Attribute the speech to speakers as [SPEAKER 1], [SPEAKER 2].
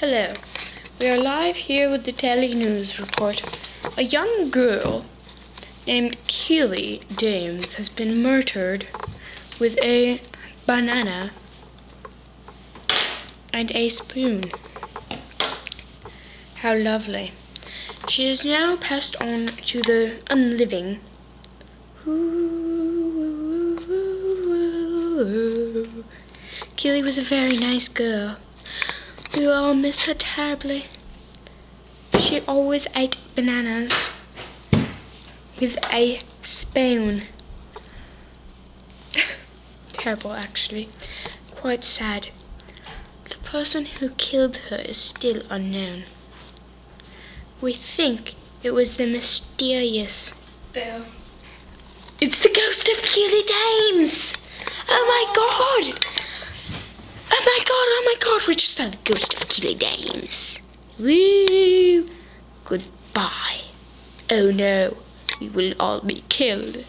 [SPEAKER 1] Hello. We are live here with the Daily News Report. A young girl named Keely Dames has been murdered with a banana and a spoon. How lovely. She is now passed on to the unliving. Keely was a very nice girl. We will all miss her terribly. She always ate bananas with a spoon. Terrible, actually. Quite sad. The person who killed her is still unknown. We think it was the mysterious Bill. It's the ghost of Keely Dames! Oh my god! Oh my god, we just saw the ghost of Keely Dames. Woo! Goodbye. Oh no, we will all be killed.